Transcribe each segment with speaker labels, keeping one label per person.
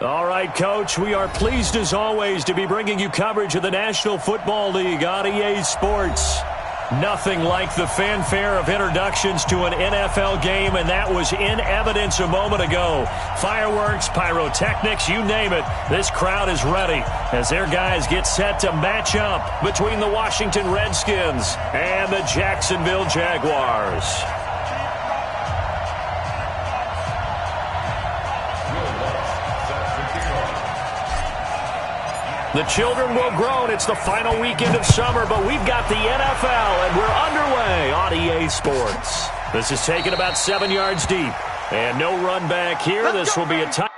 Speaker 1: All right, Coach, we are pleased as always to be bringing you coverage of the National Football League on EA Sports. Nothing like the fanfare of introductions to an NFL game, and that was in evidence a moment ago. Fireworks, pyrotechnics, you name it. This crowd is ready as their guys get set to match up between the Washington Redskins and the Jacksonville Jaguars. The children will groan. It's the final weekend of summer, but we've got the NFL, and we're underway on EA Sports. This is taken about 7 yards deep, and no run back here. This will be a time.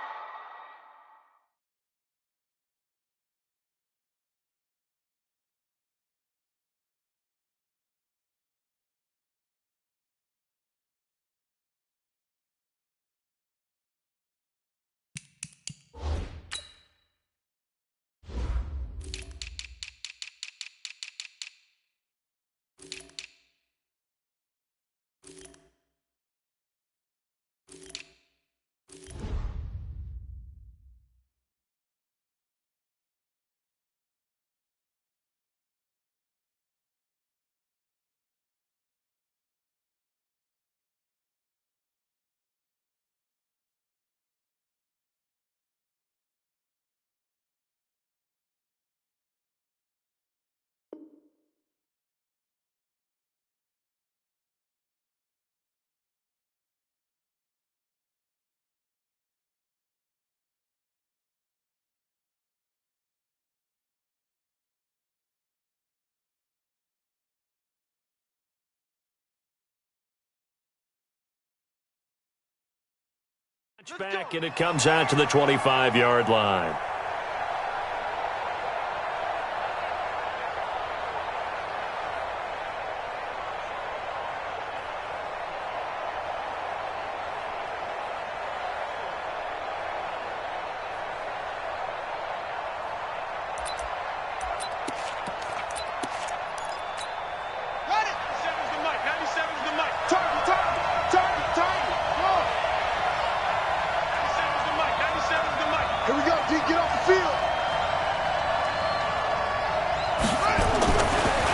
Speaker 1: Back, and it comes out to the 25-yard line.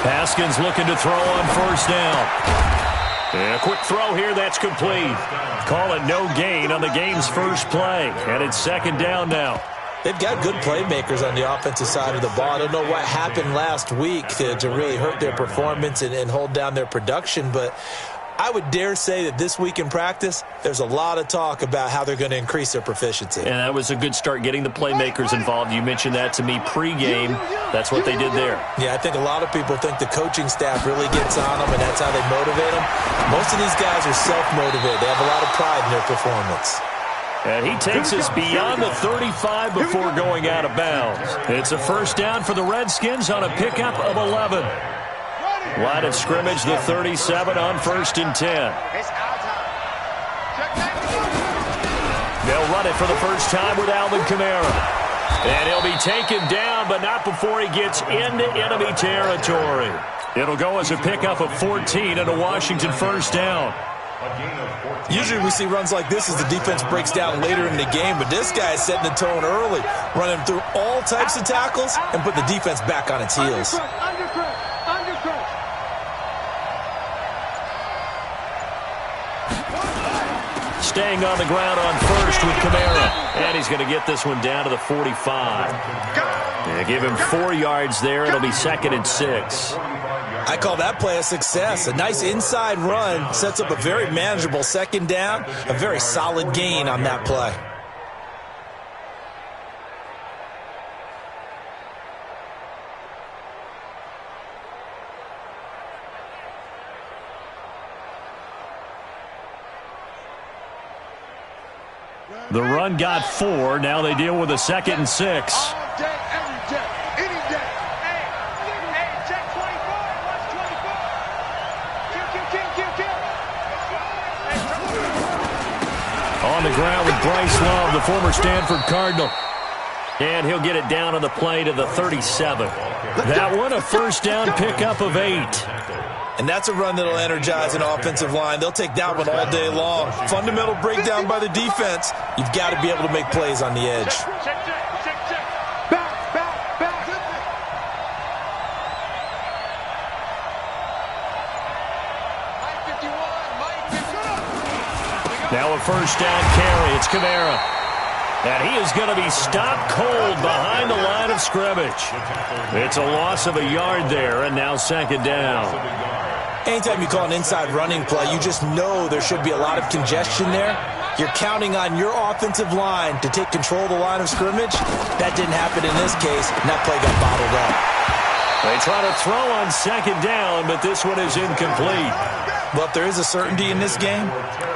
Speaker 1: Haskins looking to throw on first down. And a quick throw here, that's complete. Call it no gain on the game's first play. And it's second down now.
Speaker 2: They've got good playmakers on the offensive side of the ball. I don't know what happened last week to really hurt their performance and hold down their production, but I would dare say that this week in practice, there's a lot of talk about how they're going to increase their proficiency.
Speaker 1: And that was a good start, getting the playmakers involved. You mentioned that to me pregame. That's what they did there.
Speaker 2: Yeah, I think a lot of people think the coaching staff really gets on them, and that's how they motivate them. Most of these guys are self-motivated. They have a lot of pride in their performance.
Speaker 1: And he takes us beyond the 35 before going out of bounds. It's a first down for the Redskins on a pickup of 11. Line of scrimmage, the 37 on 1st and 10. They'll run it for the first time with Alvin Kamara. And he'll be taken down, but not before he gets into enemy territory. It'll go as a pickup of 14 and a Washington first down.
Speaker 2: Usually we see runs like this as the defense breaks down later in the game, but this guy is setting the tone early, running through all types of tackles and put the defense back on its heels.
Speaker 1: Staying on the ground on first with Kamara. And he's going to get this one down to the 45. And give him 4 yards there. It'll be 2nd and 6.
Speaker 2: I call that play a success. A nice inside run sets up a very manageable second down. A very solid gain on that play.
Speaker 1: The run got 4. Now they deal with a 2nd and 6.
Speaker 3: All day, every day, any day. Hey, check 24. Watch 24.
Speaker 1: On the ground with Bryce Love, the former Stanford Cardinal. And he'll get it down on the play to the 37. That one, a first down pickup of 8.
Speaker 2: And that's a run that'll energize an offensive line. They'll take that one all day long. Fundamental breakdown by the defense. You've got to be able to make plays on the edge.
Speaker 3: Check. Back.
Speaker 1: Now a first down carry. It's Kamara. And he is going to be stopped cold behind the line of scrimmage. It's a loss of a yard there, and now second down.
Speaker 2: Anytime you call an inside running play, you just know there should be a lot of congestion there. You're counting on your offensive line to take control of the line of scrimmage. That didn't happen in this case, and that play got bottled up.
Speaker 1: They try to throw on second down, but this one is incomplete.
Speaker 2: But there is a certainty in this game.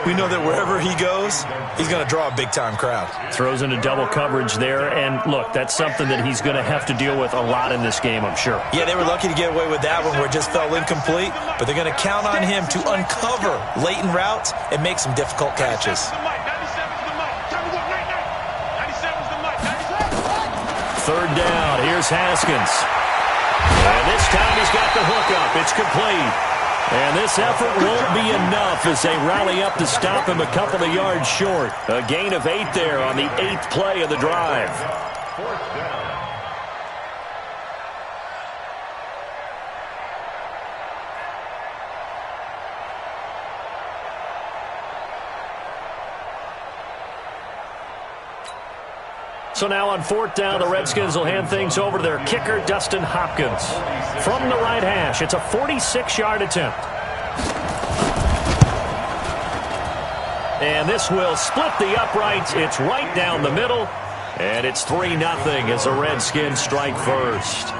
Speaker 2: We know that wherever he goes, he's going to draw a big-time crowd.
Speaker 1: Throws into double coverage there, and look, that's something that he's going to have to deal with a lot in this game, I'm sure.
Speaker 2: Yeah, they were lucky to get away with that one where it just fell incomplete, but they're going to count on him to uncover latent routes and make some difficult catches.
Speaker 1: Third down, here's Haskins. And this time he's got the hook up. It's complete. And this effort won't be enough as they rally up to stop him a couple of yards short. A gain of 8 there on the 8th play of the drive.
Speaker 3: Fourth down.
Speaker 1: So now on fourth down, the Redskins will hand things over to their kicker, Dustin Hopkins. From the right hash, it's a 46-yard attempt. And this will split the uprights. It's right down the middle. And it's 3-0 as the Redskins strike first.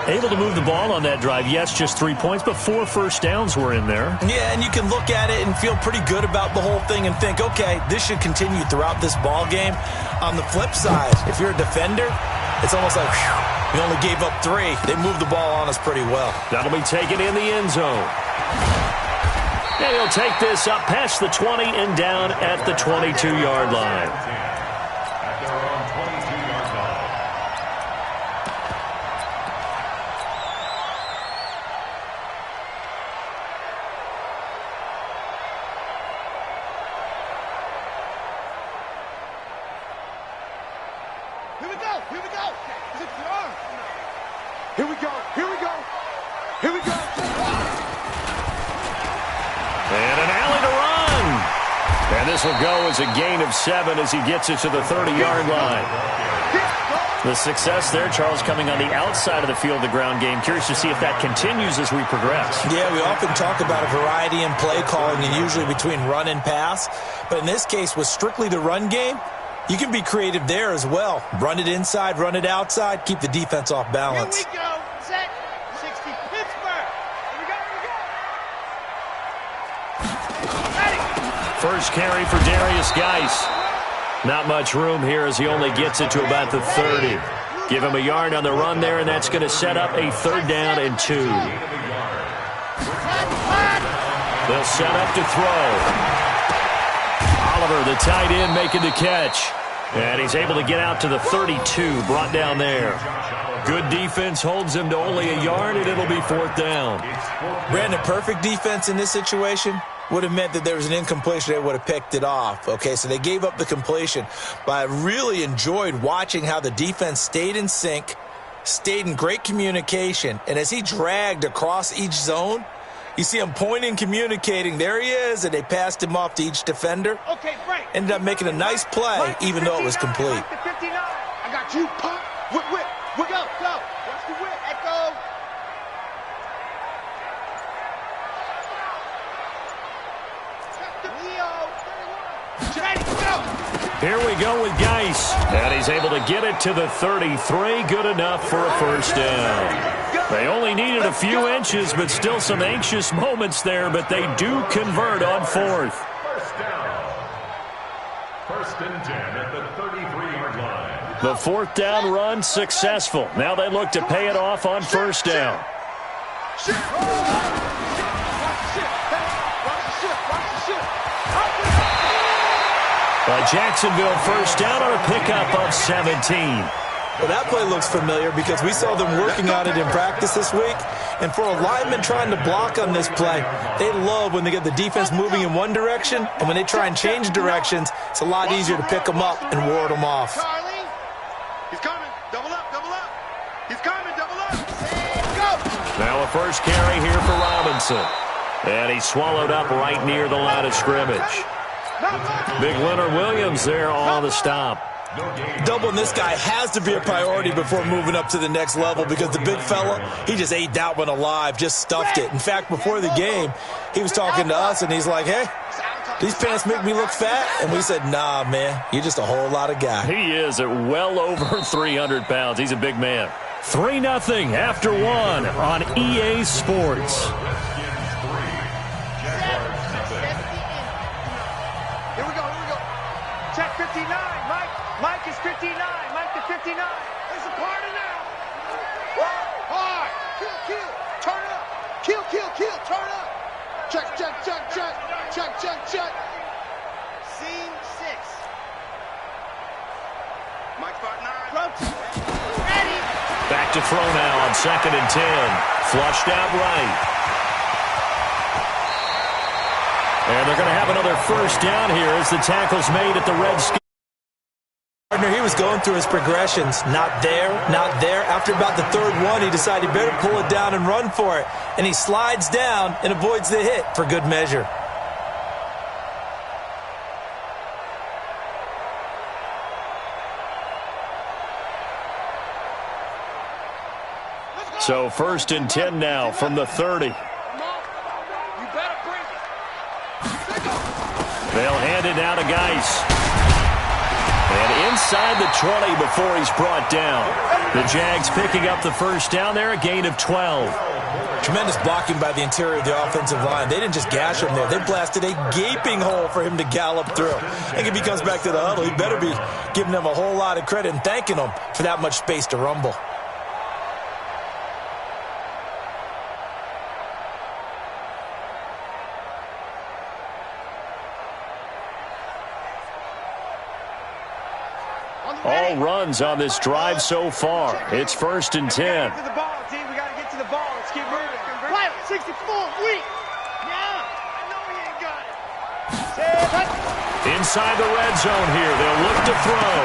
Speaker 1: Able to move the ball on that drive. Yes, just 3 points, but 4 first downs were in there.
Speaker 2: Yeah, and you can look at it and feel pretty good about the whole thing and think, okay, this should continue throughout this ball game. On the flip side, if you're a defender, it's almost like, whew, we only gave up 3. They moved the ball on us pretty well.
Speaker 1: That'll be taken in the end zone. And he'll take this up past the 20 and down at the 22-yard line. And an alley to run. And this will go as a gain of 7 as he gets it to the 30-yard line. The success there, Charles, coming on the outside of the field, the ground game. Curious to see if that continues as we progress.
Speaker 2: Yeah, we often talk about a variety in play calling and usually between run and pass. But in this case, with strictly the run game, you can be creative there as well. Run it inside, run it outside, keep the defense off balance.
Speaker 3: Here we go. Set. 60 Pittsburgh. Here we go. Ready.
Speaker 1: First carry for Darius Geis. Not much room here as he only gets it to about the 30. Give him a yard on the run there, and that's going to set up a 3rd down and 2. They'll set up to throw. Oliver, the tight end, making the catch. And he's able to get out to the 32, brought down there. Good defense holds him to only a yard, and it'll be 4th down.
Speaker 2: Brandon, perfect defense in this situation would have meant that there was an incompletion. They would have picked it off. Okay, so they gave up the completion. But I really enjoyed watching how the defense stayed in sync, stayed in great communication, and as he dragged across each zone, you see him pointing, communicating. There he is, and they passed him off to each defender.
Speaker 3: Okay, Frank.
Speaker 2: Ended up making a nice play, even though it was complete.
Speaker 3: I got you. Pump. Whip. Go. Watch the whip. Echo.
Speaker 1: Here we go with Geis. And he's able to get it to the 33. Good enough for a 1st down. They only needed a few inches, but still some anxious moments there, but they do convert on 4th.
Speaker 4: First down. 1st and 10 at the 33-yard line.
Speaker 1: The 4th down run successful. Now they look to pay it off on 1st down. A Jacksonville 1st down on a pickup of 17.
Speaker 2: Well, that play looks familiar because we saw them working on it in practice this week. And for a lineman trying to block on this play, they love when they get the defense moving in one direction, and when they try and change directions, it's a lot easier to pick them up and ward them off.
Speaker 3: Charlie, he's coming. Double up, double up. He's coming, double up. Go.
Speaker 1: Now a first carry here for Robinson. And he's swallowed up right near the line of scrimmage. Big Leonard Williams there on the stop.
Speaker 2: Doubling this guy has to be a priority before moving up to the next level because the big fella, he just ate that one alive, just stuffed it. In fact, before the game, he was talking to us, and he's like, hey, these pants make me look fat? And we said, nah, man, you're just a whole lot of guy.
Speaker 1: He is at well over 300 pounds. He's a big man. 3-0 after one on EA Sports.
Speaker 3: Here we go. Check 59, Mike. Mike is 59. Mike to 59. It's a party now. Hard. Kill. Turn up. Kill. Turn up. Check. Scene 6. Mike spot 9. Ready.
Speaker 1: Back to throw now on 2nd and 10. Flushed out right. And they're going to have another first down here as the tackle's made at the red skin.
Speaker 2: He was going through his progressions. Not there. After about the third one, he decided he better pull it down and run for it. And he slides down and avoids the hit for good measure.
Speaker 1: So 1st and 10 now from the 30. They'll hand it now to Geis. And inside the 20 before he's brought down. The Jags picking up the first down there, a gain of 12.
Speaker 2: Tremendous blocking by the interior of the offensive line. They didn't just gash him there. They blasted a gaping hole for him to gallop through. I think if he comes back to the huddle, he better be giving them a whole lot of credit and thanking them for that much space to rumble.
Speaker 1: All runs on this drive so far. It's 1st and 10.
Speaker 3: Get to the ball, team. We got to get to the ball. Let's keep moving. Right, 64, weak. Yeah, I know he ain't got it.
Speaker 1: Inside the red zone here. They'll look to throw.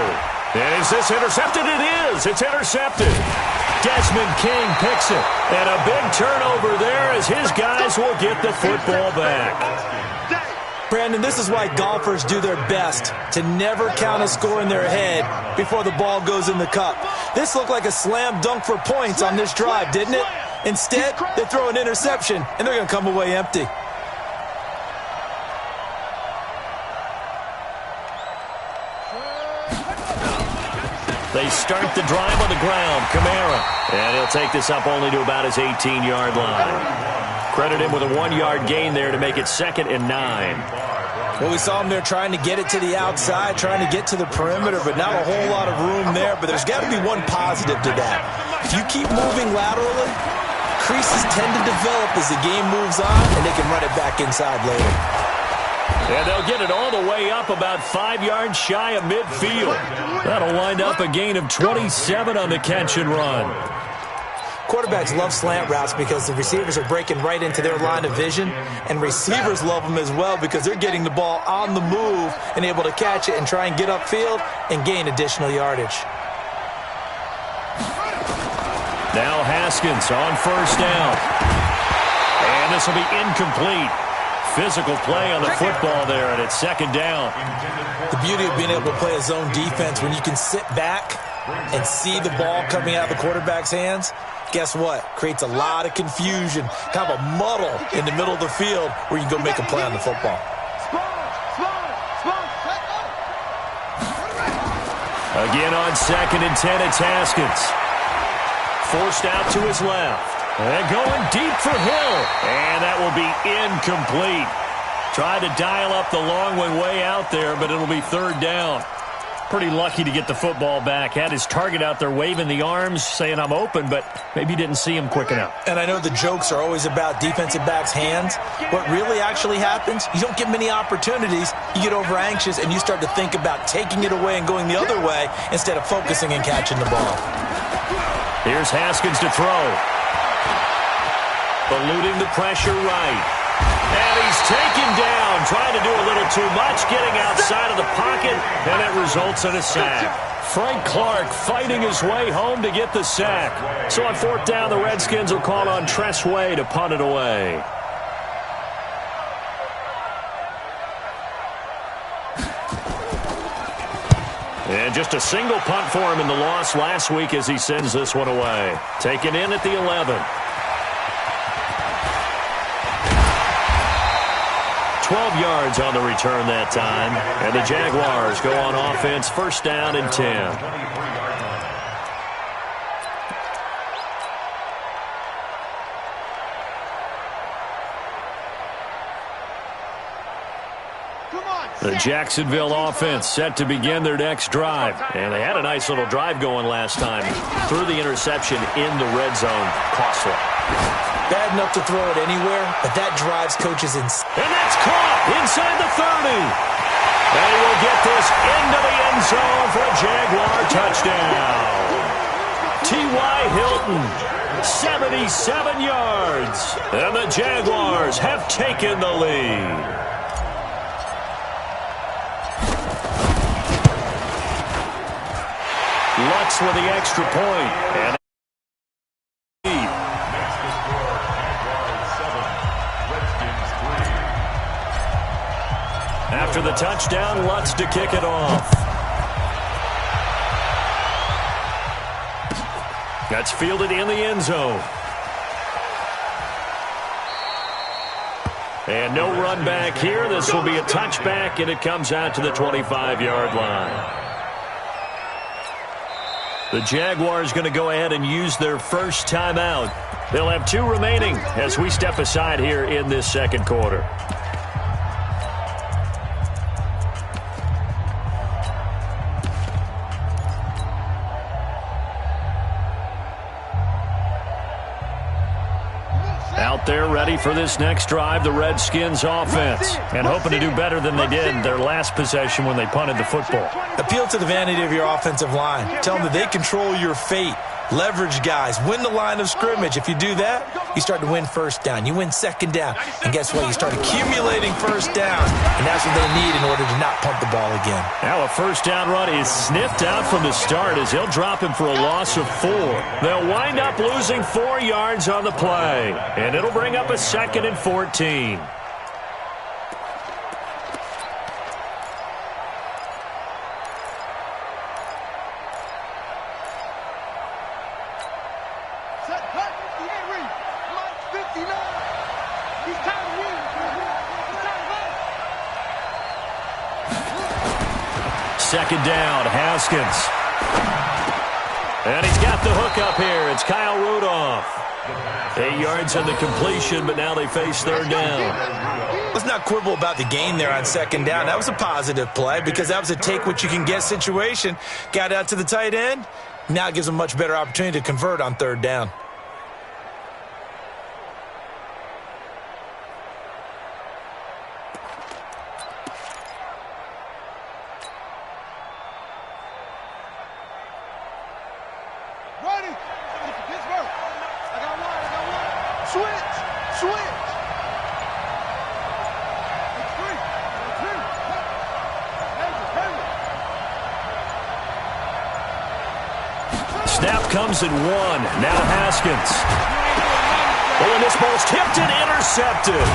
Speaker 1: And is this intercepted? It is. It's intercepted. Desmond King picks it. And a big turnover there as his guys will get the football back.
Speaker 2: Brandon, this is why golfers do their best to never count a score in their head before the ball goes in the cup. This looked like a slam dunk for points on this drive, didn't it? Instead, they throw an interception, and they're going to come away empty.
Speaker 1: They start the drive on the ground. Kamara. And he'll take this up only to about his 18-yard line. Credit him with a 1-yard gain there to make it 2nd and 9.
Speaker 2: Well, we saw him there trying to get it to the outside, trying to get to the perimeter, but not a whole lot of room there. But there's got to be one positive to that. If you keep moving laterally, creases tend to develop as the game moves on, and they can run it back inside later.
Speaker 1: And they'll get it all the way up about 5 yards shy of midfield. That'll wind up a gain of 27 on the catch and run.
Speaker 2: Quarterbacks love slant routes because the receivers are breaking right into their line of vision, and receivers love them as well because they're getting the ball on the move and able to catch it and try and get upfield and gain additional yardage.
Speaker 1: Now Haskins on 1st down. And this will be incomplete. Physical play on the football there, and it's 2nd down.
Speaker 2: The beauty of being able to play a zone defense when you can sit back and see the ball coming out of the quarterback's hands, guess what? Creates a lot of confusion, kind of a muddle in the middle of the field where you can go make a play on the football.
Speaker 1: Again on 2nd and 10, it's Haskins. Forced out to his left. And going deep for Hill. And that will be incomplete. Tried to dial up the long one way out there, but it'll be 3rd down. Pretty lucky to get the football back. Had his target out there waving the arms, saying I'm open, but maybe didn't see him quick enough.
Speaker 2: And I know the jokes are always about defensive backs' hands. What really actually happens, you don't get many opportunities. You get over anxious, and you start to think about taking it away and going the other way instead of focusing and catching the ball.
Speaker 1: Here's Haskins to throw. Eluding the pressure right. And he's taken down, trying to do a little too much, getting outside of the pocket, and it results in a sack. Frank Clark fighting his way home to get the sack. So on fourth down, the Redskins will call on Tress Way to punt it away. And just a single punt for him in the loss last week as he sends this one away. Taken in at the 11. 12 yards on the return that time. And the Jaguars go on offense, first down and 10. The Jacksonville offense set to begin their next drive. And they had a nice little drive going last time. Threw the interception in the red zone. Costly.
Speaker 2: Bad enough to throw it anywhere, but that drives coaches in.
Speaker 1: And that's caught inside the 30. They will get this into the end zone for a Jaguar touchdown. T.Y. Hilton, 77 yards. And the Jaguars have taken the lead. Lutz with the extra point. And after the touchdown, Lutz to kick it off. That's fielded in the end zone. And no run back here. This will be a touchback, and it comes out to the 25-yard line. The Jaguars going to go ahead and use their first timeout. They'll have 2 remaining as we step aside here in this second quarter. Out there ready for this next drive, the Redskins offense. And hoping to do better than they did their last possession when they punted the football.
Speaker 2: Appeal to the vanity of your offensive line. Tell them that they control your fate. Leverage guys. Win the line of scrimmage. If you do that, you start to win first down. You win second down. And guess what? You start accumulating first downs. And that's what they need in order to not punt the ball again.
Speaker 1: Now a first down run is sniffed out from the start as he'll drop him for a loss of 4. They'll wind up losing 4 yards on the play. And it'll bring up a 2nd and 14. Second down, Haskins. And he's got the hook up here. It's Kyle Rudolph. 8 yards on the completion, but now they face third down.
Speaker 2: Let's not quibble about the gain there on second down. That was a positive play because that was a take-what-you-can-get situation. Got out to the tight end. Now it gives them a much better opportunity to convert on third down.
Speaker 1: Snap comes at 1. Now Haskins. Oh, and this ball's tipped and intercepted.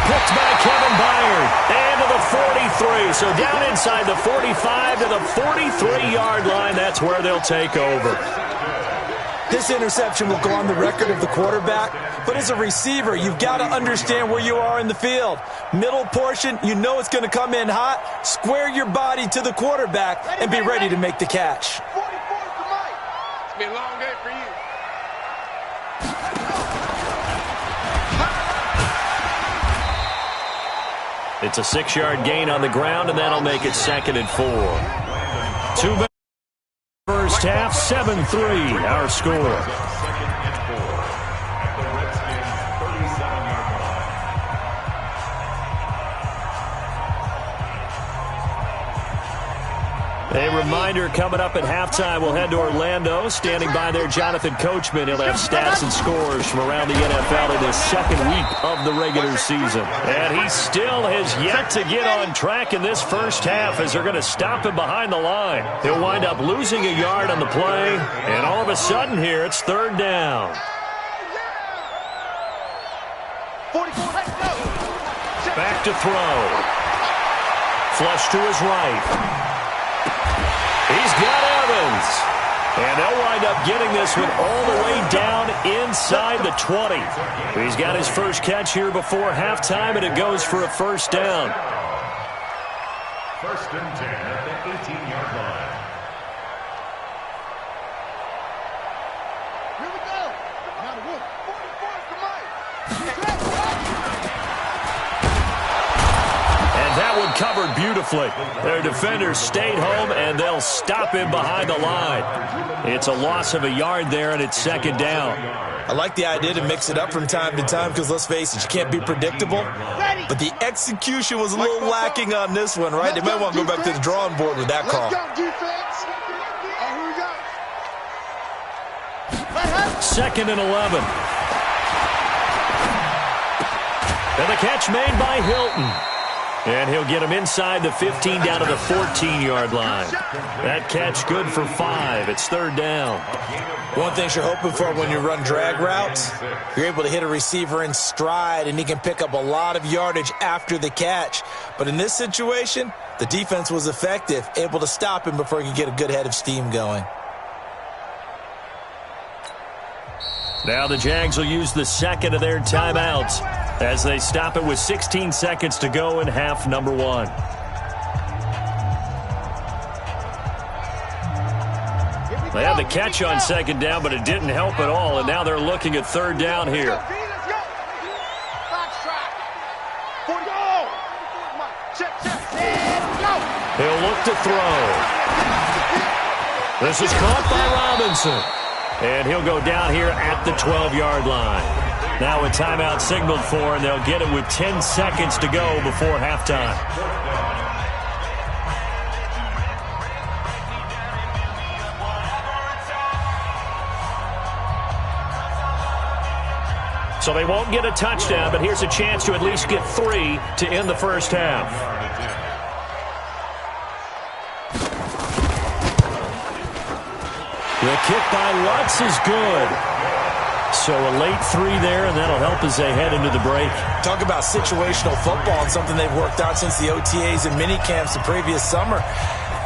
Speaker 1: Picked by Kevin Byard. And to the 43. So down inside the 45 to the 43-yard line. That's where they'll take over.
Speaker 2: This interception will go on the record of the quarterback, but as a receiver, you've got to understand where you are in the field. Middle portion, you know it's going to come in hot. Square your body to the quarterback and be ready to make the catch.
Speaker 3: It's been a long day for you.
Speaker 1: It's a 6-yard gain on the ground, and that'll make it 2nd and 4. 2 minutes first half, 7-3 our score. A reminder, coming up at halftime, we'll head to Orlando. Standing by there, Jonathan Coachman. He'll have stats and scores from around the NFL in his second week of the regular season. And he still has yet to get on track in this first half as they're going to stop him behind the line. He'll wind up losing a yard on the play, and all of a sudden here, it's third down. Back to throw. Flush to his right. He's got Evans. And they'll wind up getting this one all the way down inside the 20. He's got his first catch here before halftime, and it goes for a first down.
Speaker 4: First and 10 at the 18-yard line.
Speaker 3: Here we go. Now the 44 to Mike.
Speaker 1: That one covered beautifully. Their defenders stayed home, and they'll stop him behind the line. It's a loss of a yard there, and it's second down.
Speaker 2: I like the idea to mix it up from time to time because, let's face it, you can't be predictable. But the execution was a little lacking on this one, right? They might want to go back to the drawing board with that call.
Speaker 1: Second and 11. And the catch made by Hilton. And he'll get him inside the 15 down to the 14-yard line. That catch good for 5. It's third down.
Speaker 2: One thing you're hoping for when you run drag routes, you're able to hit a receiver in stride, and he can pick up a lot of yardage after the catch. But in this situation, the defense was effective, able to stop him before he could get a good head of steam going.
Speaker 1: Now the Jags will use the second of their timeouts as they stop it with 16 seconds to go in half number 1. They had the catch on second down, but it didn't help at all, and now they're looking at third down here. He'll look to throw. This is caught by Robinson. And he'll go down here at the 12-yard line. Now a timeout signaled for, and they'll get it with 10 seconds to go before halftime. So they won't get a touchdown, but here's a chance to at least get 3 to end the first half. The kick by Lutz is good. So a late 3 there, and that'll help as they head into the break.
Speaker 2: Talk about situational football and something they've worked out since the OTAs and mini camps the previous summer.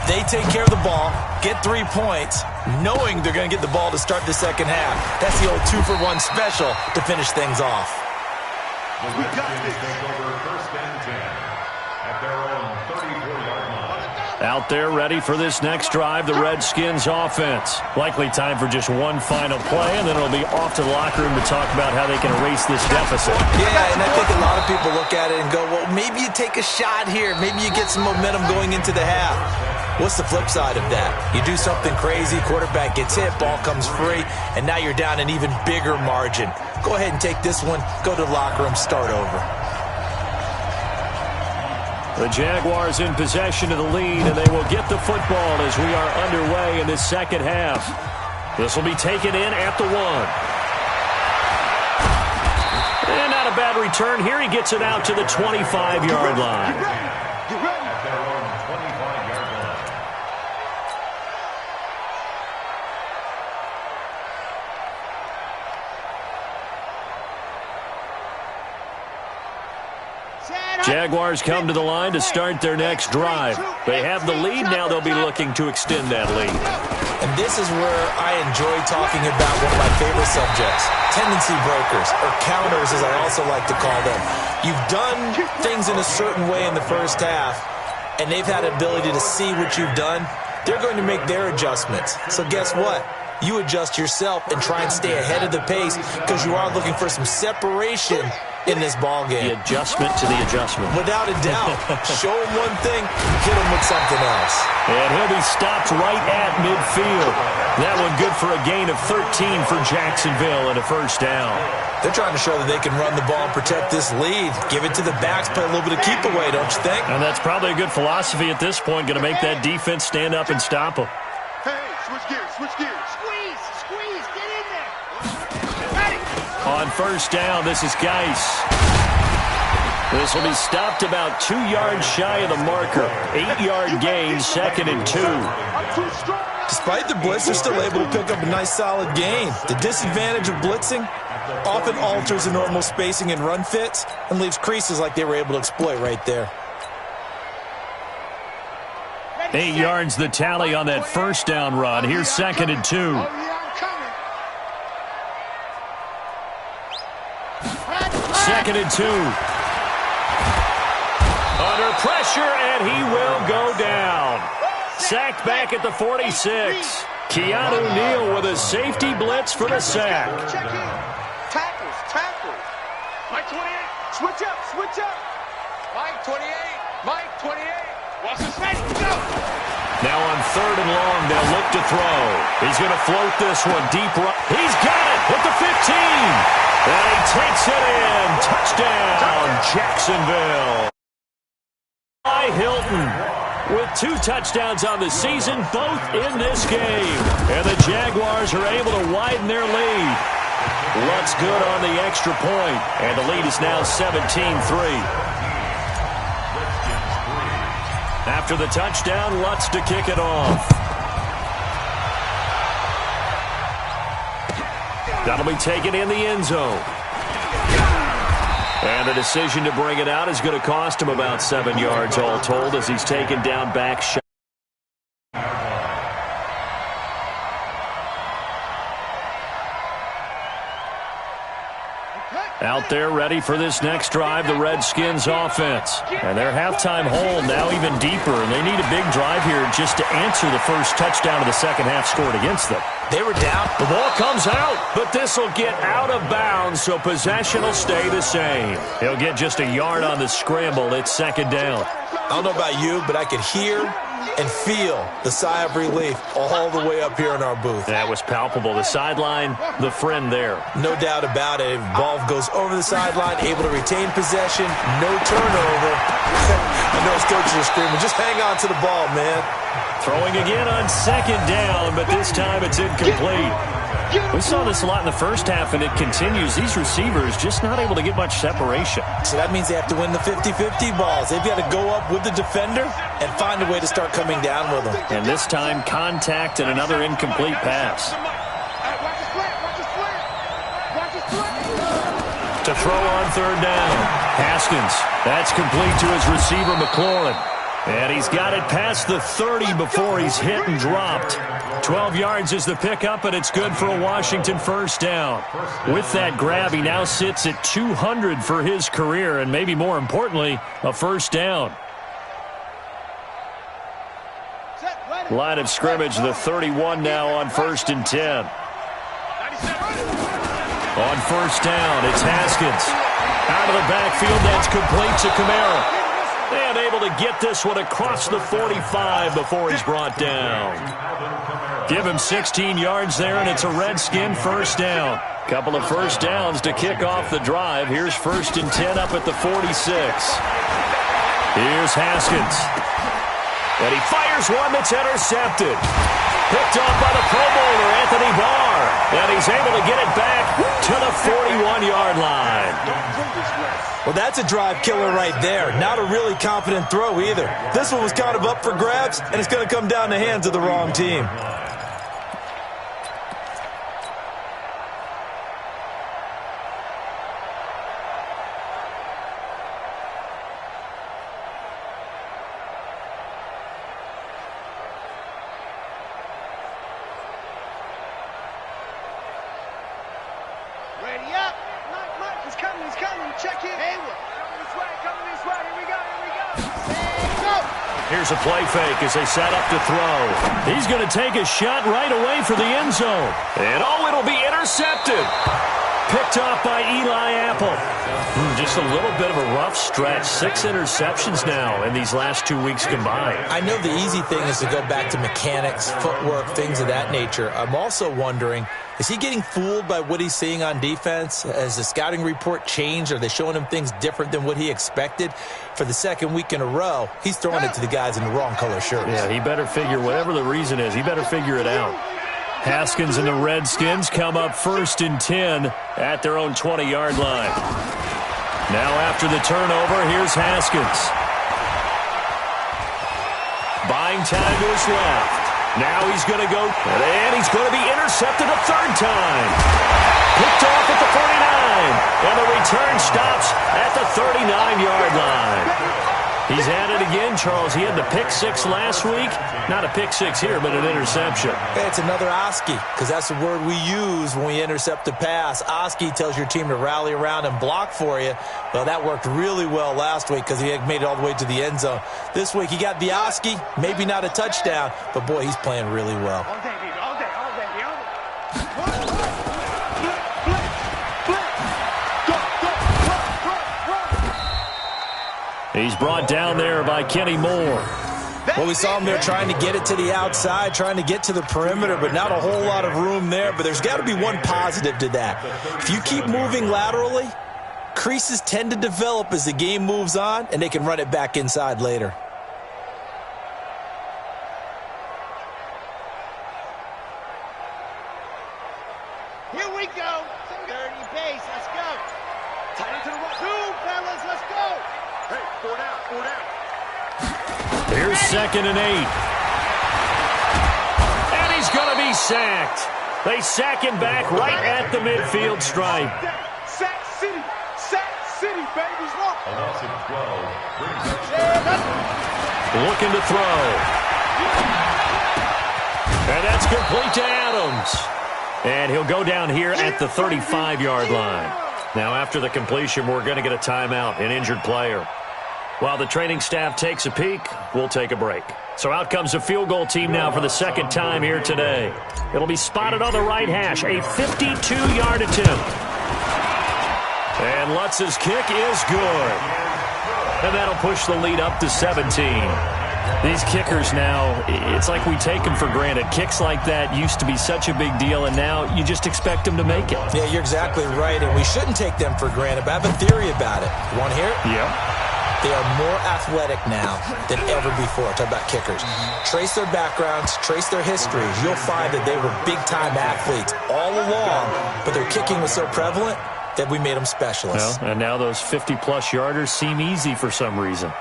Speaker 2: They take care of the ball, get 3 points, knowing they're going to get the ball to start the second half. That's the old 2-for-1 special to finish things off.
Speaker 4: The Redskins take over first and 10 at their own 34-yard line.
Speaker 1: Out there ready for this next drive, the Redskins offense. Likely time for just one final play, and then it'll be off to the locker room to talk about how they can erase this deficit.
Speaker 2: Yeah, and I think a lot of people look at it and go, well, maybe you take a shot here. Maybe you get some momentum going into the half. What's the flip side of that? You do something crazy, quarterback gets hit, ball comes free, and now you're down an even bigger margin. Go ahead and take this one, go to the locker room, start over.
Speaker 1: The Jaguars in possession of the lead, and they will get the football as we are underway in this second half. This will be taken in at the 1. And not a bad return here. He gets it out to the 25-yard line. Jaguars come to the line to start their next drive. They have the lead. Now they'll be looking to extend that lead.
Speaker 2: And this is where I enjoy talking about one of my favorite subjects, tendency breakers, or counters as I also like to call them. You've done things in a certain way in the first half, and they've had an ability to see what you've done. They're going to make their adjustments. So guess what? you adjust yourself and try and stay ahead of the pace because you are looking for some separation in this ball game.
Speaker 1: The adjustment to the adjustment.
Speaker 2: Without a doubt. Show him one thing, hit him with something else.
Speaker 1: And he'll be stopped right at midfield. That one good for a gain of 13 for Jacksonville and a first down.
Speaker 2: They're trying to show that they can run the ball and protect this lead. Give it to the backs, play a little bit of keep away, don't you think?
Speaker 1: And that's probably a good philosophy at this point, going to make that defense stand up and stop them.
Speaker 3: Hey, switch gears, switch gears. Squeeze, get in there. Ready.
Speaker 1: On first down, this is Geis. This will be stopped about 2 yards shy of the marker. 8-yard gain, 2nd and 2.
Speaker 3: I'm too strong.
Speaker 2: Despite the blitz, they're still able to pick up a nice solid gain. The disadvantage of blitzing often alters the normal spacing and run fits and leaves creases like they were able to exploit right there.
Speaker 1: 8 yards the tally on that first down run. Here's 2nd and 2.
Speaker 3: Oh, yeah, I'm coming.
Speaker 1: 2nd and 2. Under pressure, and he will go down. Sacked back at the 46. Keanu Neal with a safety blitz for the sack.
Speaker 3: Check in. Tackles. Mike 28. Switch up. Mike 28. Mike 28. Watch this. Ready, go.
Speaker 1: Now on 3rd and long, they'll look to throw. He's going to float this one deep right. He's got it at the 15. And he takes it in. Touchdown, Jacksonville. By Hilton with 2 touchdowns on the season, both in this game. And the Jaguars are able to widen their lead. Lutz good on the extra point, and the lead is now 17-3. After the touchdown, Lutz to kick it off. That'll be taken in the end zone. And the decision to bring it out is going to cost him about 7 yards all told as he's taken down back shot. Out there ready for this next drive, the Redskins offense. And their halftime hole now even deeper, and they need a big drive here just to answer the first touchdown of the second half scored against them.
Speaker 2: They were down.
Speaker 1: The ball comes out, but this will get out of bounds, so possession will stay the same. He'll get just a yard on the scramble. It's 2nd down.
Speaker 2: I don't know about you, but I could hear and feel the sigh of relief all the way up here in our booth.
Speaker 1: That was palpable. The sideline, the friend there.
Speaker 2: No doubt about it. Ball goes over the sideline, able to retain possession, no turnover. I know his coaches are screaming, just hang on to the ball, man.
Speaker 1: Throwing again on 2nd down, but this time it's incomplete. We saw this a lot in the first half, and it continues. These receivers just not able to get much separation.
Speaker 2: So that means they have to win the 50-50 balls. They've got to go up with the defender and find a way to start coming down with them.
Speaker 1: And this time, contact and another incomplete pass. To throw on 3rd down. Haskins. That's complete to his receiver, McLaurin. And he's got it past the 30 before he's hit and dropped. 12 yards is the pickup, and it's good for a Washington first down. With that grab, he now sits at 200 for his career, and maybe more importantly, a first down. Line of scrimmage, the 31 now on 1st and 10. On first down, it's Haskins. Out of the backfield, that's complete to Kamara. And able to get this one across the 45 before he's brought down. Give him 16 yards there, and it's a Redskin first down. Couple of first downs to kick off the drive. Here's 1st and 10 up at the 46. Here's Haskins. And he fires one that's intercepted. Picked off by the Pro Bowler, Anthony Barr. And he's able to get it back to the 41-yard line.
Speaker 2: Well, that's a drive killer right there. Not a really confident throw either. This one was kind of up for grabs, and it's going to come down the hands of the wrong team.
Speaker 3: Ready up. Mike, he's coming. Check in. Hayward. Coming this way. Here we go. Go.
Speaker 1: Here's a play fake as they set up to throw. He's going to take a shot right away for the end zone. And it'll be intercepted. Picked off by Eli Apple. Just a little bit of a rough stretch. 6 interceptions now in these last 2 weeks combined.
Speaker 2: I know the easy thing is to go back to mechanics, footwork, things of that nature. I'm also wondering, is he getting fooled by what he's seeing on defense? Has the scouting report changed? Are they showing him things different than what he expected? For the second week in a row, he's throwing it to the guys in the wrong color shirts.
Speaker 1: Yeah, he better figure, whatever the reason is, he better figure it out. Haskins and the Redskins come up 1st and 10 at their own 20-yard line. Now after the turnover, here's Haskins. Buying time to his left. Now he's going to go, and he's going to be intercepted a 3rd time. Picked off at the 49, and the return stops at the 39-yard line. He's at it again, Charles. He had the pick 6 last week. Not a pick 6 here, but an interception.
Speaker 2: Hey, it's another Oski, because that's the word we use when we intercept a pass. Oski tells your team to rally around and block for you. Well, that worked really well last week because he had made it all the way to the end zone. This week, he got the Oski, maybe not a touchdown, but, boy, he's playing really well.
Speaker 3: All day, baby. All day.
Speaker 1: He's brought down there by Kenny Moore.
Speaker 2: Well, we saw him there trying to get it to the outside, trying to get to the perimeter, but not a whole lot of room there. But there's got to be one positive to that. If you keep moving laterally, creases tend to develop as the game moves on, and they can run it back inside later.
Speaker 3: Here we go. 30 pace. Let's go. Tight into the right. 2, fellas. Let's go. Hey, 4 down.
Speaker 1: Here's 2nd and 8. And he's going to be sacked. They sack him back right at the midfield stripe.
Speaker 3: Sack City, baby.
Speaker 4: A loss of 12.
Speaker 1: Looking to throw. And that's complete to Adams. And he'll go down here at the 35-yard line. Now, after the completion, we're going to get a timeout, an injured player. While the training staff takes a peek, we'll take a break. So out comes the field goal team now for the 2nd time here today. It'll be spotted on the right hash, a 52-yard attempt. And Lutz's kick is good. And that'll push the lead up to 17. These kickers now, it's like we take them for granted. Kicks like that used to be such a big deal, and now you just expect them to make it.
Speaker 2: Yeah, you're exactly right, and we shouldn't take them for granted, but I have a theory about it. You want to hear it?
Speaker 1: Yeah.
Speaker 2: They are more athletic now than ever before. Talk about kickers. Trace their backgrounds, trace their histories. You'll find that they were big-time athletes all along, but their kicking was so prevalent that we made them specialists.
Speaker 1: Well, and now those 50-plus yarders seem easy for some reason.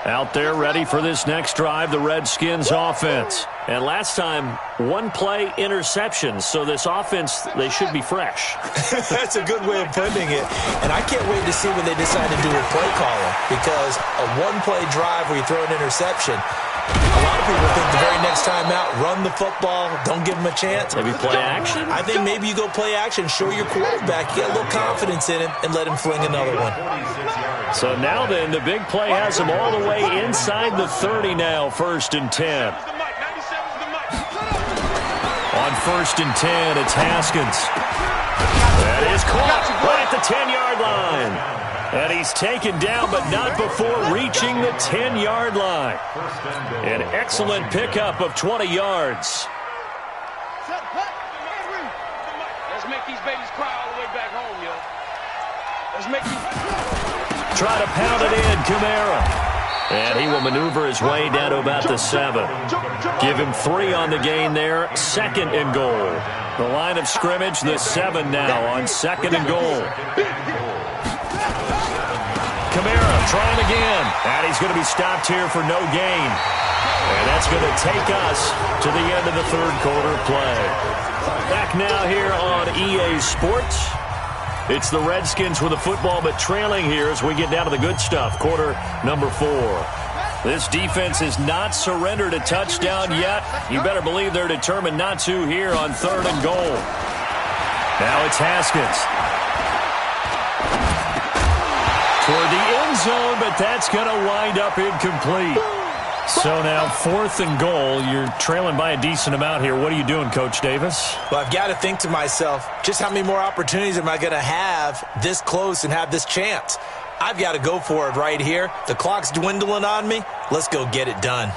Speaker 1: Out there ready for this next drive, the Redskins offense. And last time, 1-play interception. So this offense, they should be fresh.
Speaker 2: That's a good way of putting it. And I can't wait to see when they decide to do a play calling. Because a 1-play drive where you throw an interception, a lot of people think the very next time out, run the football, don't give them a chance.
Speaker 1: Maybe play action?
Speaker 2: I think maybe you go play action, show your quarterback, get a little confidence in him, and let him fling another one.
Speaker 1: So now then, the big play has him all the way inside the 30 now, 1st and 10. On 1st and 10, it's Haskins. That is caught right at the 10-yard line. And he's taken down, but not before reaching the 10-yard line. An excellent pickup of 20 yards.
Speaker 3: Let's make these babies cry all the way back home, yo. Let's make these...
Speaker 1: Try to pound it in, Kamara. And he will maneuver his way down to about the 7. Give him 3 on the gain there. 2nd and goal. The line of scrimmage, the 7 now on 2nd and goal. Kamara trying again. And he's going to be stopped here for no gain. And that's going to take us to the end of the 3rd quarter play. Back now here on EA Sports. It's the Redskins with the football, but trailing here as we get down to the good stuff. Quarter number 4. This defense has not surrendered a touchdown yet. You better believe they're determined not to here on 3rd and goal. Now it's Haskins. toward the end zone, but that's going to wind up incomplete. So now 4th and goal. You're trailing by a decent amount here. What are you doing, Coach Davis?
Speaker 2: Well, I've got to think to myself, just how many more opportunities am I going to have this close and have this chance? I've got to go for it right here. The clock's dwindling on me. Let's go get it done.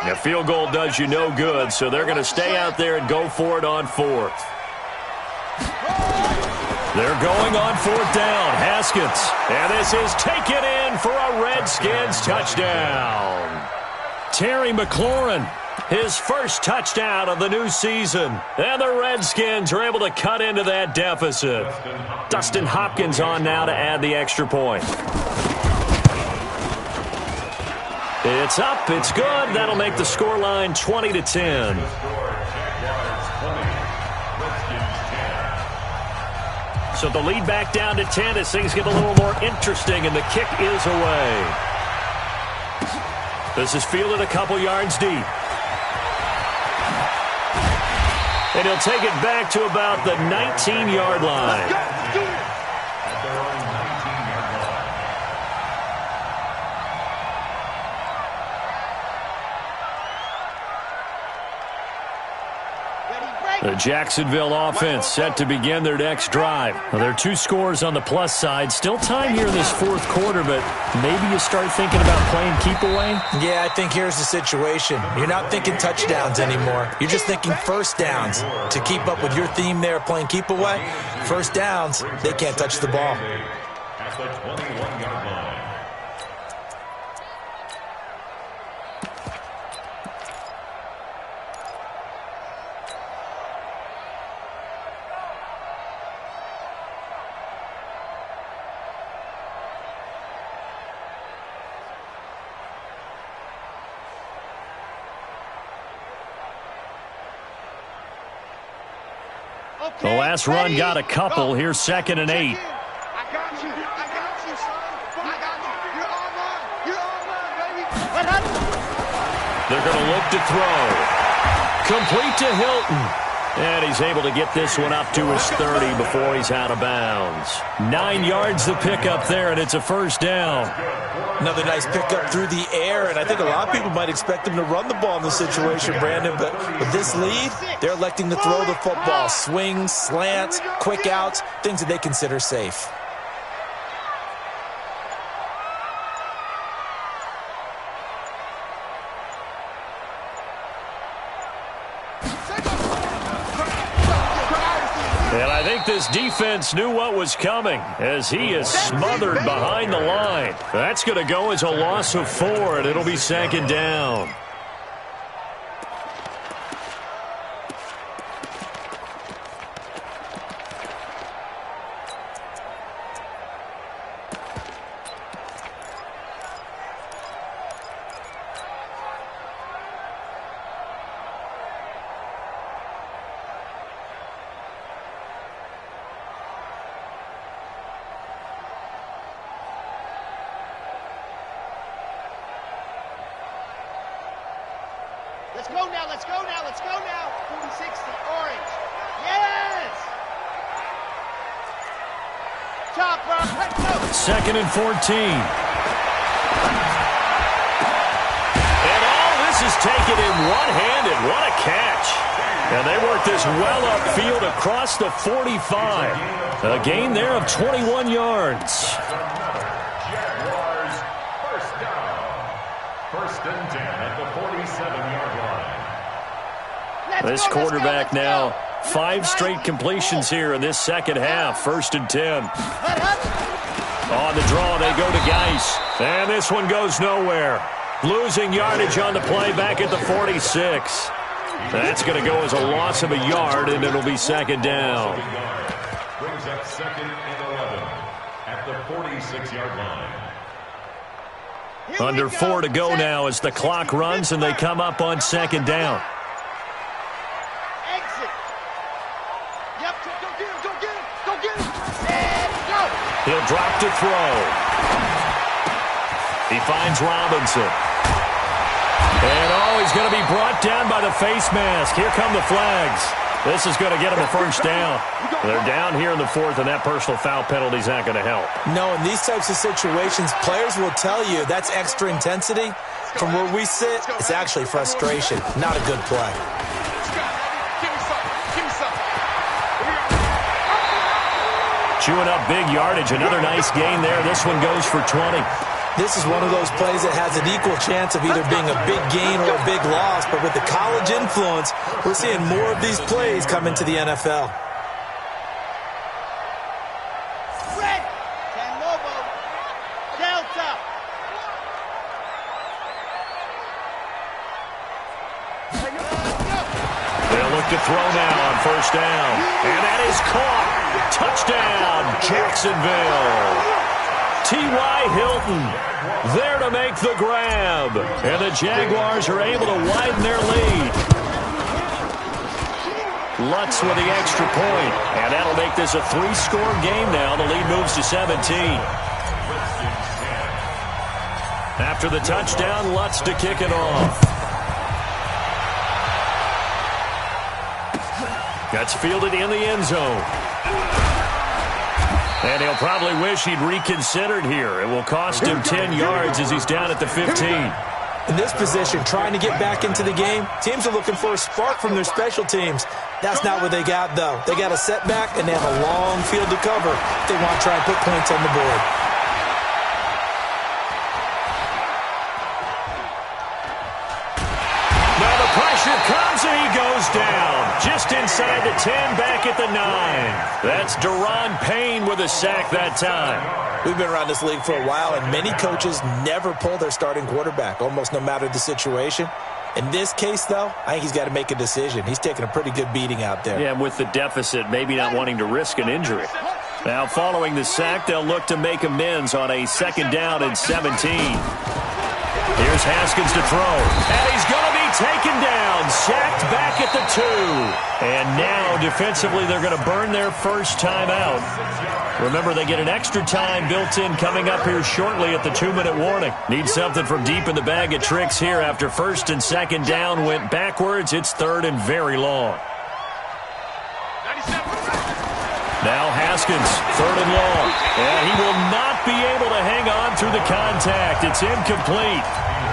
Speaker 1: A field goal does you no good, so they're going to stay out there and go for it on 4th. They're going on 4th down. Haskins. And this is taken in for a Redskins touchdown. Terry McLaurin, his first touchdown of the new season. And the Redskins are able to cut into that deficit. Dustin Hopkins on now to add the extra point. It's up. It's good. That'll make the scoreline 20-10. So the lead back down to 10 as things get a little more interesting, and the kick is away. This is fielded a couple yards deep. And he'll take it back to about the 19-yard line. The Jacksonville offense set to begin their next drive. Well, there are 2 scores on the plus side. Still time here in this 4th quarter, but maybe you start thinking about playing keep away?
Speaker 2: Yeah, I think here's the situation. You're not thinking touchdowns anymore. You're just thinking first downs. To keep up with your theme there, playing keep away, first downs, they can't touch the ball.
Speaker 4: At the 21-yard line.
Speaker 1: The last run got a couple. Here's 2nd and 8.
Speaker 3: I got you. I got you, son. I got you. You're on line. You're on line, baby.
Speaker 1: They're going to look to throw. Complete to Hilton. And he's able to get this one up to his 30 before he's out of bounds. 9 yards the pickup there, and it's a first down.
Speaker 2: Another nice pickup through the air, and I think a lot of people might expect them to run the ball in this situation, Brandon, but with this lead, they're electing to throw the football. Swings, slants, quick outs, things that they consider safe.
Speaker 1: And I think this defense knew what was coming as he is smothered behind the line. That's going to go as a loss of 4, and it'll be 2nd down.
Speaker 3: Let's go now, let's go now, let's go now. 40-60, orange. Yes! Top, bro. Let's go.
Speaker 1: 2nd and 14. And all this is taken in one-handed. What a catch. And they work this well upfield across the 45. A gain there of 21 yards.
Speaker 4: Jaguars first down. 1st and 10 at the 47-yard line.
Speaker 1: This quarterback now, 5 straight completions here in this second half. 1st and 10. On the draw, they go to Geis. And this one goes nowhere. Losing yardage on the play back at the 46. That's going to go as a loss of a yard, and it'll be 2nd down.
Speaker 4: Brings up 2nd and 11 at the 46-yard line.
Speaker 1: Under 4 to go now as the clock runs, and they come up on 2nd down.
Speaker 3: Exit. Yep, go get him, go get him, go get him. And go.
Speaker 1: He'll drop to throw. He finds Robinson. And, he's going to be brought down by the face mask. Here come the flags. This is going to get them a first down. They're down here in the fourth, and that personal foul penalty is not going to help.
Speaker 2: No, in these types of situations, players will tell you that's extra intensity. From where we sit, it's actually frustration, not a good play.
Speaker 1: Chewing up big yardage. Another nice gain there. This one goes for 20.
Speaker 2: This is one of those plays that has an equal chance of either being a big gain or a big loss. But with the college influence, we're seeing more of these plays come into the NFL.
Speaker 3: Red, San Lobo, Delta.
Speaker 1: They'll look to throw now on first down. And that is caught. Touchdown, Jacksonville. T.Y. Hilton there to make the grab. And the Jaguars are able to widen their lead. Lutz with the extra point. And that'll make this a 3-score game now. The lead moves to 17. After the touchdown, Lutz to kick it off. That's fielded in the end zone. And he'll probably wish he'd reconsidered here. It will cost him 10 yards as he's down at the 15.
Speaker 2: In this position, trying to get back into the game, teams are looking for a spark from their special teams. That's not what they got, though. They got a setback, and they have a long field to cover if they want to try and put points on the board.
Speaker 1: Now the pressure comes, and he goes down. Just inside the 10, back at the 9. That's Deron Payne with a sack that time.
Speaker 2: We've been around this league for a while, and many coaches never pull their starting quarterback, almost no matter the situation. In this case, though, I think he's got to make a decision. He's taking a pretty good beating out there.
Speaker 1: Yeah, with the deficit, maybe not wanting to risk an injury. Now, following the sack, they'll look to make amends on a 2nd down and 17. Here's Haskins to throw. And he's going to be taken down. Sacked back at the 2. And now, defensively, they're going to burn their first time out. Remember, they get an extra time built in coming up here shortly at the 2-minute warning. Need something from deep in the bag of tricks here after 1st and 2nd down went backwards. It's 3rd and very long. Now Haskins, 3rd and long. And he will not be able to hang on through the contact. It's incomplete.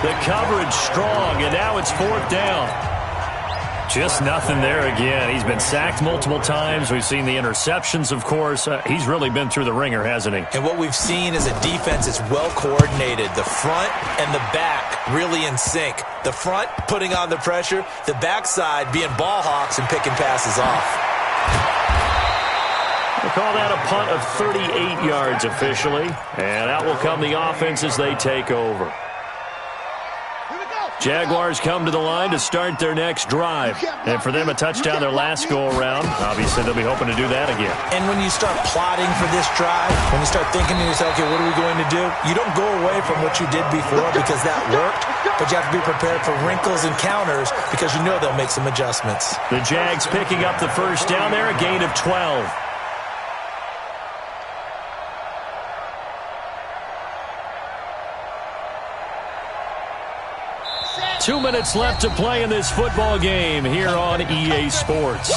Speaker 1: The coverage strong, and now it's 4th down. Just nothing there again. He's been sacked multiple times. We've seen the interceptions, of course. He's really been through the ringer, hasn't he?
Speaker 2: And what we've seen is a defense that's well coordinated. The front and the back really in sync. The front putting on the pressure. The backside being ball hawks and picking passes off.
Speaker 1: We'll call that a punt of 38 yards officially. And out will come the offense as they take over. Jaguars come to the line to start their next drive. And for them, a touchdown their last go-around. Obviously, they'll be hoping to do that again.
Speaker 2: And when you start plotting for this drive, when you start thinking to yourself, okay, what are we going to do? You don't go away from what you did before because that worked, but you have to be prepared for wrinkles and counters because you know they'll make some adjustments.
Speaker 1: The Jags picking up the first down there, a gain of 12. 2 minutes left to play in this football game here on EA Sports.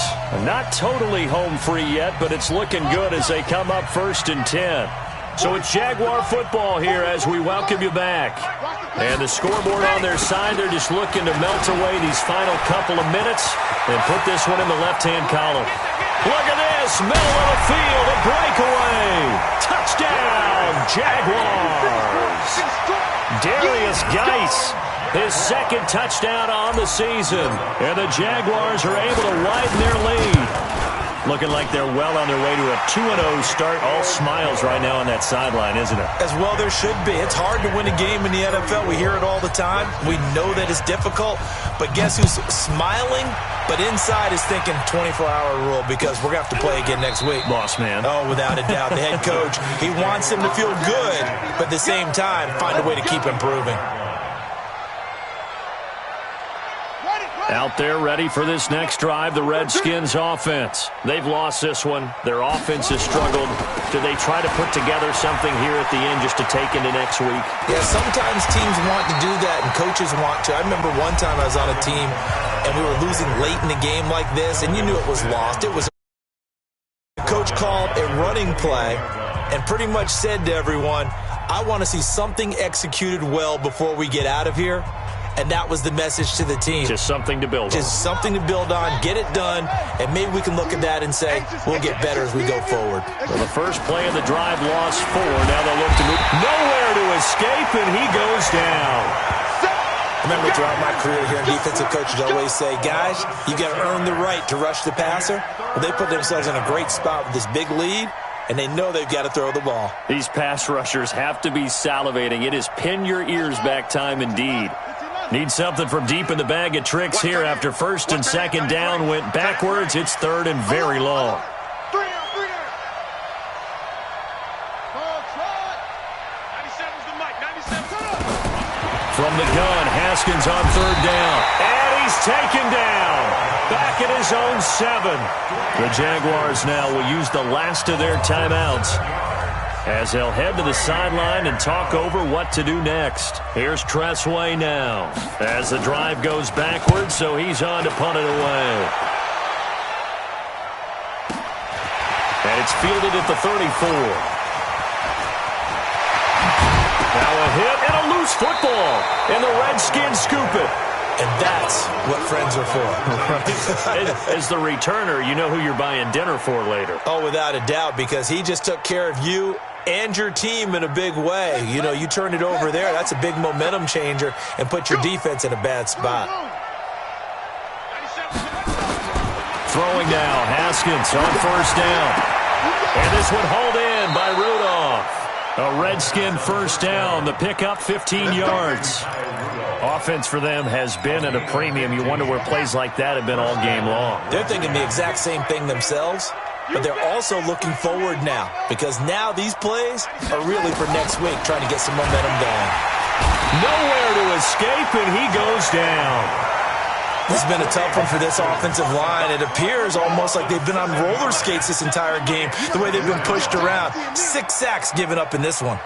Speaker 1: Not totally home free yet, but it's looking good as they come up 1st and 10. So it's Jaguar football here as we welcome you back. And the scoreboard on their side, they're just looking to melt away these final couple of minutes and put this one in the left-hand column. Look at this, middle of the field, a breakaway. Touchdown, Jaguars. Darius Geis, his 2nd touchdown on the season. And the Jaguars are able to widen their lead. Looking like they're well on their way to a 2-0 start. All smiles right now on that sideline, isn't it?
Speaker 2: As well there should be. It's hard to win a game in the NFL. We hear it all the time. We know that it's difficult. But guess who's smiling? But inside is thinking 24-hour rule because we're going to have to play again next week.
Speaker 1: Boss man.
Speaker 2: Oh, without a doubt. The head coach, he wants him to feel good, but at the same time, find a way to keep improving.
Speaker 1: Out there ready for this next drive, the Redskins offense. They've lost this one. Their offense has struggled. Do they try to put together something here at the end just to take into next week?
Speaker 2: Yeah, sometimes teams want to do that and coaches want to. I remember one time I was on a team, and we were losing late in the game like this, and you knew it was lost. It was the coach called a running play and pretty much said to everyone, I want to see something executed well before we get out of here. And that was the message to the team.
Speaker 1: Just something to build on.
Speaker 2: Just something to build on, get it done, and maybe we can look at that and say, we'll get better as we go forward.
Speaker 1: Well, the first play of the drive lost 4. Now they'll look to move. Nowhere to escape, and he goes down.
Speaker 2: I remember throughout my career here, defensive coaches always say, guys, you got to earn the right to rush the passer. Well, they put themselves in a great spot with this big lead, and they know they've got to throw the ball.
Speaker 1: These pass rushers have to be salivating. It is pin your ears back time indeed. Need something from deep in the bag of tricks here after first and second down went backwards. It's third and very long. From the gun, Haskins on third down. And he's taken down. Back at his own 7. The Jaguars now will use the last of their timeouts as they'll head to the sideline and talk over what to do next. Here's Tressway now as the drive goes backwards, so he's on to punt it away. And it's fielded at the 34. Now a hit and a loose football, and the Redskins scoop it.
Speaker 2: And that's what friends are for.
Speaker 1: As the returner, you know who you're buying dinner for later.
Speaker 2: Oh, without a doubt, because he just took care of you and your team in a big way. You know, you turned it over there. That's a big momentum changer and put your defense in a bad spot.
Speaker 1: Throwing now, Haskins on first down. And this one hauled in by Rudolph. A Redskin first down, the pickup 15 yards. Offense for them has been at a premium. You wonder where plays like that have been all game long.
Speaker 2: They're thinking the exact same thing themselves, but they're also looking forward now because now these plays are really for next week, trying to get some momentum going.
Speaker 1: Nowhere to escape, and he goes down.
Speaker 2: This has been a tough one for this offensive line. It appears almost like they've been on roller skates this entire game, the way they've been pushed around. 6 sacks given up in this one.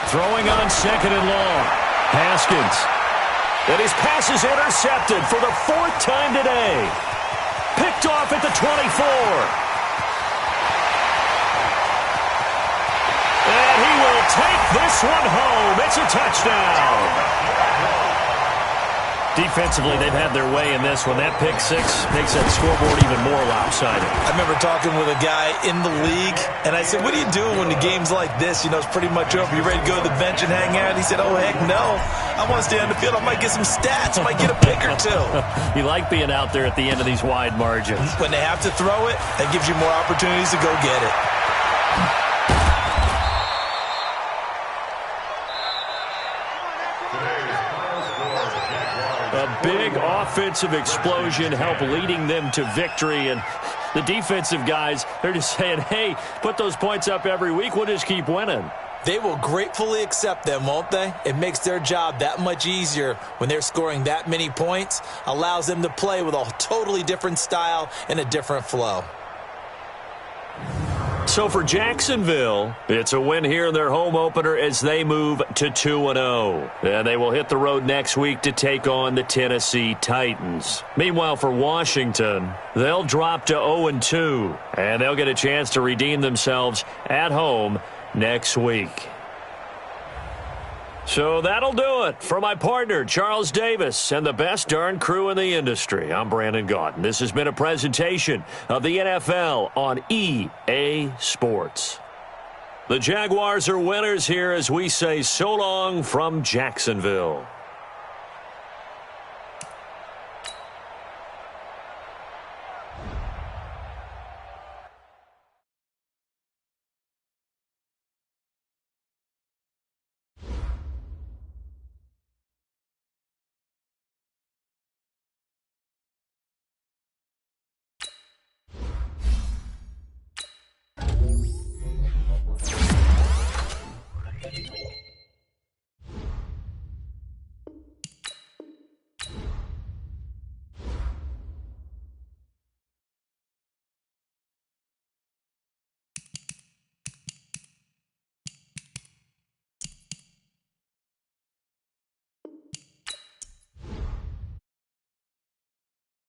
Speaker 1: Throwing on second and long. Haskins. And his pass is intercepted for the 4th time today. Picked off at the 24. And he will take this one home. It's a touchdown. Defensively, they've had their way in this one. That pick 6 makes that scoreboard even more lopsided.
Speaker 2: I remember talking with a guy in the league, and I said, what do you do when the game's like this? You know, it's pretty much over. You ready to go to the bench and hang out? He said, oh, heck no. I want to stay on the field. I might get some stats. I might get a pick or 2.
Speaker 1: You like being out there at the end of these wide margins.
Speaker 2: When they have to throw it, that gives you more opportunities to go get it.
Speaker 1: A big offensive explosion helped leading them to victory, and the defensive guys, they're just saying, hey, put those points up every week, we'll just keep winning.
Speaker 2: They will gratefully accept them, won't they? It makes their job that much easier when they're scoring that many points, allows them to play with a totally different style and a different flow.
Speaker 1: So for Jacksonville, it's a win here in their home opener as they move to 2-0. And they will hit the road next week to take on the Tennessee Titans. Meanwhile, for Washington, they'll drop to 0-2. And they'll get a chance to redeem themselves at home next week. So that'll do it. For my partner, Charles Davis, and the best darn crew in the industry, I'm Brandon Gaudin. This has been a presentation of the NFL on EA Sports. The Jaguars are winners here as we say so long from Jacksonville.